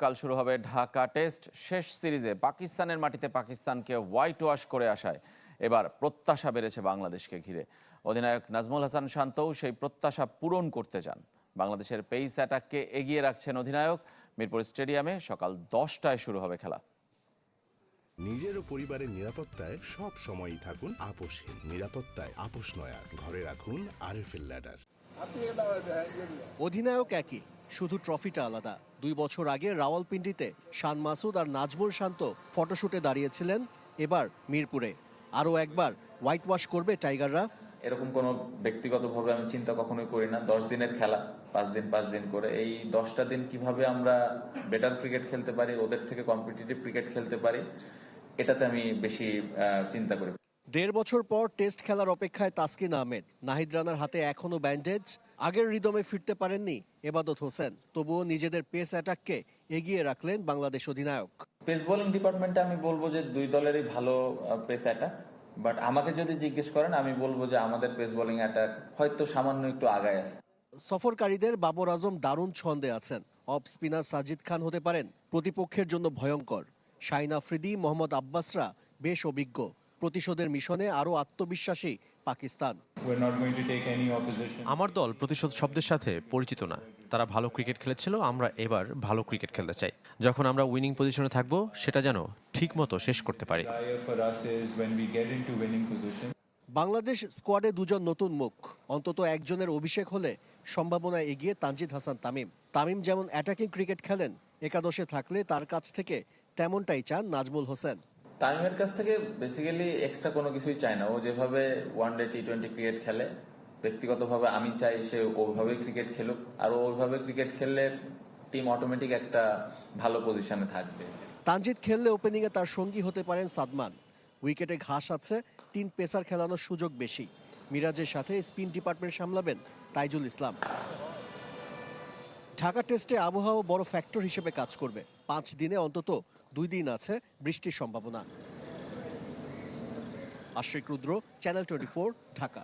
কাল শুরু হবে ঢাকা টেস্ট শেষ সিরিজে পাকিস্তানের মাটিতে পাকিস্তানকে হোয়াইট ওয়াশ করে আসায় এবার প্রত্যাশা বেড়েছে বাংলাদেশকে ঘিরে। অধিনায়ক নাজমুল হাসান শান্তও সেই প্রত্যাশা পূরণ করতে চান। বাংলাদেশের পেস অ্যাটাককে এগিয়ে রাখছেন অধিনায়ক। মিরপুর স্টেডিয়ামে সকাল 10টায় শুরু হবে খেলা। নিজের ও পরিবারের নিরাপত্তায় সব সময়ই থাকুন আপোষহীন। নিরাপত্তায় আপোষ নয়, আর ঘরে রাখুন আরএফএল ল্যাডার। অধিনায়ক একই, শুধু ট্রফিটা আলাদা। 2 বছর আগে রাওয়ালপিন্ডিতে শান মাসুদ আর নাজমুল শান্ত ফটোশুটে দাঁড়িয়েছিলেন, এবার মিরপুরে আরও একবার হোয়াইট ওয়াশ করবে টাইগাররা। এরকম কোনো ব্যক্তিগতভাবে আমি চিন্তা কখনোই করি না। 10 দিনের খেলা, 5 দিন করে, এই 10টা দিন কিভাবে আমরা বেটার ক্রিকেট খেলতে পারি, ওদের থেকে কম্পিটিটিভ ক্রিকেট খেলতে পারি, এটাতে আমি বেশি চিন্তা করি। 1.5 বছর পর টেস্ট খেলার অপেক্ষায় তাসকিন আহমেদ। নাহিদ রানার হাতে এখনও ব্যান্ডেজ। আগের রিদমে ফিরতে পারেননি এবাদত হোসেন, তবুও নিজেদের পেস অ্যাটাককে এগিয়ে রাখলেন বাংলাদেশ অধিনায়ক। পেস বোলিং ডিপার্টমেন্টে আমি বলবো যে দুই দলেরই ভালো পেস অ্যাটাক, বাট আমাকে যদি জিজ্ঞেস করেন আমি বলবো যে আমাদের পেস বোলিং অ্যাটাক হয়তো সামান্য একটু আগায় আছে। সফরকারীদের বাবর আজম দারুণ ছন্দে আছেন। অফ স্পিনার সাজিদ খান হতে পারেন প্রতিপক্ষের জন্য ভয়ঙ্কর। শাহিন আফ্রিদি, মোহাম্মদ আব্বাসরা বেশ অভিজ্ঞ। প্রতিশোধের মিশনে আরও আত্মবিশ্বাসী পাকিস্তান। আমার দল প্রতিশোধ শব্দের সাথে পরিচিত না। তারা ভালো ক্রিকেট খেলেছিল, আমরা এবার ভালো ক্রিকেট খেলতে চাই। যখন আমরা উইনিং পজিশনে থাকবো, সেটা যেন ঠিকমতো শেষ করতে পারি। বাংলাদেশ স্কোয়াডে 2জন নতুন মুখ, অন্তত একজনের অভিষেক হলে সম্ভাবনা এগিয়ে তানজিদ হাসান তামিম। তামিম যেমন অ্যাটাকিং ক্রিকেট খেলেন, একাদশে থাকলে তার কাছ থেকে তেমনটাই চান নাজমুল হোসেন। তামিমের কাছ থেকে বেসিক্যালি এক্সট্রা কোনো কিছুই চায় না। ও যেভাবে ওয়ানডে টি20 ক্রিকেট খেলে, ব্যক্তিগতভাবে আমি চাই সে ওইভাবেই ক্রিকেট খেলুক। আর ওইভাবে ক্রিকেট খেললে টিম অটোমেটিক একটা ভালো পজিশনে থাকবে। তানজিদ খেললে ওপেনিংয়ে তার সঙ্গী হতে পারেন সাদমান। উইকেটে ঘাস আছে, 3 পেসার খেলানোর সুযোগ বেশি। মিরাজের সাথে স্পিন ডিপার্টমেন্ট সামলাবেন তাইজুল ইসলাম। ঢাকা টেস্টে আবহাওয়া বড় ফ্যাক্টর হিসেবে কাজ করবে। 5 দিনে অন্তত 2 দিন আছে বৃষ্টির সম্ভাবনা। আশরিক রুদ্র, চ্যানেল 24, ঢাকা।